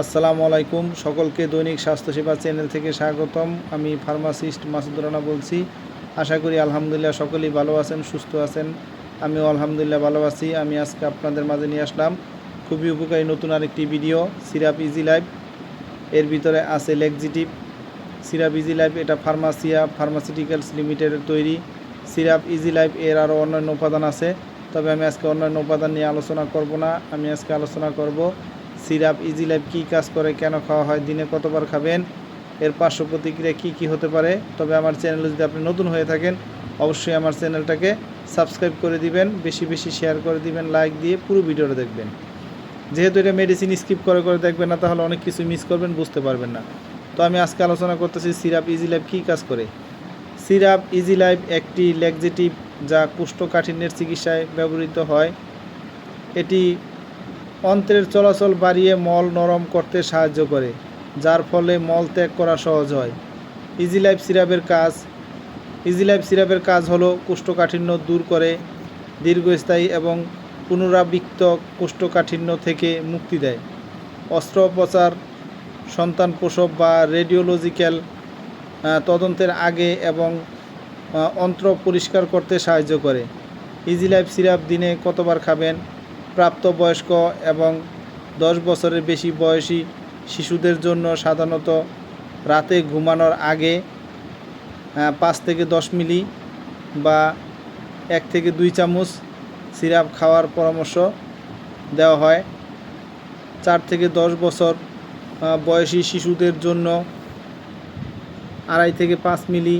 আসসালামু আলাইকুম। সকলকে দৈনিক স্বাস্থ্যসেবা চ্যানেল থেকে স্বাগতম। আমি ফার্মাসিস্ট মাসুদুর রানা বলছি। আশা করি আলহামদুলিল্লাহ সকলেই ভালো আছেন, সুস্থ আছেন। আমিও আলহামদুলিল্লাহ ভালো আছি। আমি আজকে আপনাদের মাঝে নিয়ে আসলাম খুবই উপকারী নতুন আরেকটি ভিডিও, সিরাপ ইজি লাইফ। এর ভিতরে আছে লেক্সিটিভ। সিরাপ ইজি লাইফ এটা ফার্মাসিউটিক্যালস লিমিটেডের তৈরি। সিরাপ ইজি লাইফ এর আরও অন্যান্য উপাদান আছে, তবে আমি আজকে অন্যান্য উপাদান নিয়ে আলোচনা করব না। আমি আজকে আলোচনা করব সিরাপ ইজি লাইফ কী কাজ করে, কেন খাওয়া হয়, দিনে কতবার খাবেন, এর পার্শ্ব প্রতিক্রিয়া কী হতে পারে। তবে আমার চ্যানেলে যদি আপনি নতুন হয়ে থাকেন অবশ্যই আমার চ্যানেলটাকে সাবস্ক্রাইব করে দিবেন, বেশি বেশি শেয়ার করে দিবেন, লাইক দিয়ে পুরো ভিডিওটা দেখবেন। যেহেতু এটা মেডিসিন স্কিপ করে দেখবেন না, তাহলে অনেক কিছু মিস করবেন, বুঝতে পারবেন না। তো আমি আজকে আলোচনা করতেছি সিরাপ ইজি লাইফ কী কাজ করে। সিরাপ ইজি লাইফ একটি লেক্সিটিভ যা কোষ্ঠকাঠিন্যের চিকিৎসায় ব্যবহৃত হয়। এটি অন্ত্রের চলাচল বাড়িয়ে মল নরম করতে সাহায্য করে, যার ফলে মল ত্যাগ করা সহজ হয়। ইজি লাইফ সিরাপের কাজ হলো কোষ্ঠকাঠিন্য দূর করে, দীর্ঘস্থায়ী এবং পুনরাবৃত্ত কোষ্ঠকাঠিন্য থেকে মুক্তি দেয়। অস্ত্রোপচার, সন্তান প্রসব বা রেডিওলজিক্যাল তদন্তের আগে এবং অন্ত্র পরিষ্কার করতে সাহায্য করে। ইজি লাইফ সিরাপ দিনে কতবার খাবেন? প্রাপ্তবয়স্ক এবং 10 বছরের বেশি বয়সী শিশুদের জন্য সাধারণত রাতে ঘুমানোর আগে 5 থেকে 10 মিলি বা 1 থেকে 2 চামচ সিরাপ খাওয়ার পরামর্শ দেওয়া হয়। 4 থেকে 10 বছর বয়সী শিশুদের জন্য 2.5 থেকে 5 মিলি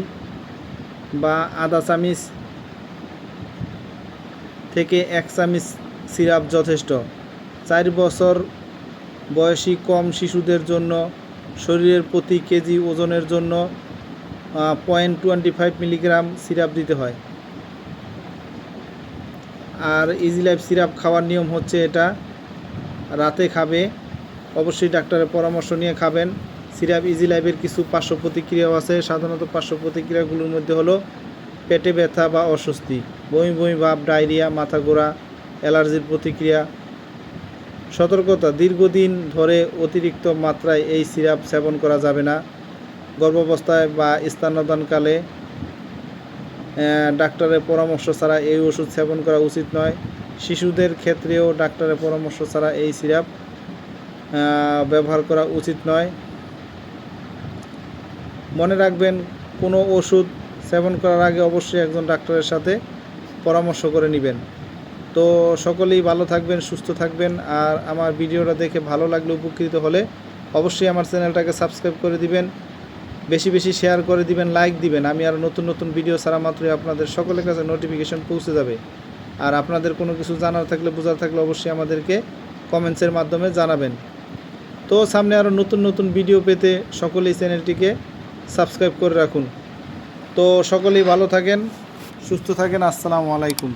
বা আধা চামচ থেকে 1 চামচ সিরাপ যথেষ্ট। 4 বছর বয়সী কম শিশুদের জন্য শরীরের প্রতি কেজি ওজনের জন্য 0.25 মিলিগ্রাম সিরাপ দিতে হয়। আর ইজি লাইফ সিরাপ খাওয়ার নিয়ম হচ্ছে, এটা রাতে খাবে, অবশ্যই ডাক্তারের পরামর্শ নিয়ে খাবেন। সিরাপ ইজি লাইফের কিছু পার্শ্ব প্রতিক্রিয়াও আছে। সাধারণত পার্শ্ব প্রতিক্রিয়াগুলোর মধ্যে হলো পেটে ব্যথা বা অস্বস্তি, বমি বমি ভাব, ডায়রিয়া, মাথা ঘোরা, অ্যালার্জির প্রতিক্রিয়া। সতর্কতা: দীর্ঘদিন ধরে অতিরিক্ত মাত্রায় এই সিরাপ সেবন করা যাবে না। গর্ভাবস্থায় বা স্তন্যদানকালে ডাক্তারের পরামর্শ ছাড়া এই ওষুধ সেবন করা উচিত নয়। শিশুদের ক্ষেত্রেও ডাক্তারের পরামর্শ ছাড়া এই সিরাপ ব্যবহার করা উচিত নয়। মনে রাখবেন, কোনো ওষুধ সেবন করার আগে অবশ্যই একজন ডাক্তারের সাথে পরামর্শ করে নেবেন। তো সকলেই ভালো থাকবেন, সুস্থ থাকবেন। আর আমার ভিডিওটা দেখে ভালো লাগলে, উপকৃত হলে অবশ্যই আমার চ্যানেলটাকে সাবস্ক্রাইব করে দিবেন, বেশি বেশি শেয়ার করে দিবেন, লাইক দিবেন। আমি আরও নতুন নতুন ভিডিও ছাড়া মাত্রই আপনাদের সকলের কাছে নোটিফিকেশন পৌঁছে যাবে। আর আপনাদের কোনো কিছু জানার থাকলে, বোঝার থাকলে অবশ্যই আমাদেরকে কমেন্টসের মাধ্যমে জানাবেন। তো সামনে আরও নতুন নতুন ভিডিও পেতে সকলেই চ্যানেলটিকে সাবস্ক্রাইব করে রাখুন। তো সকলেই ভালো থাকেন, সুস্থ থাকেন। আসসালামু আলাইকুম।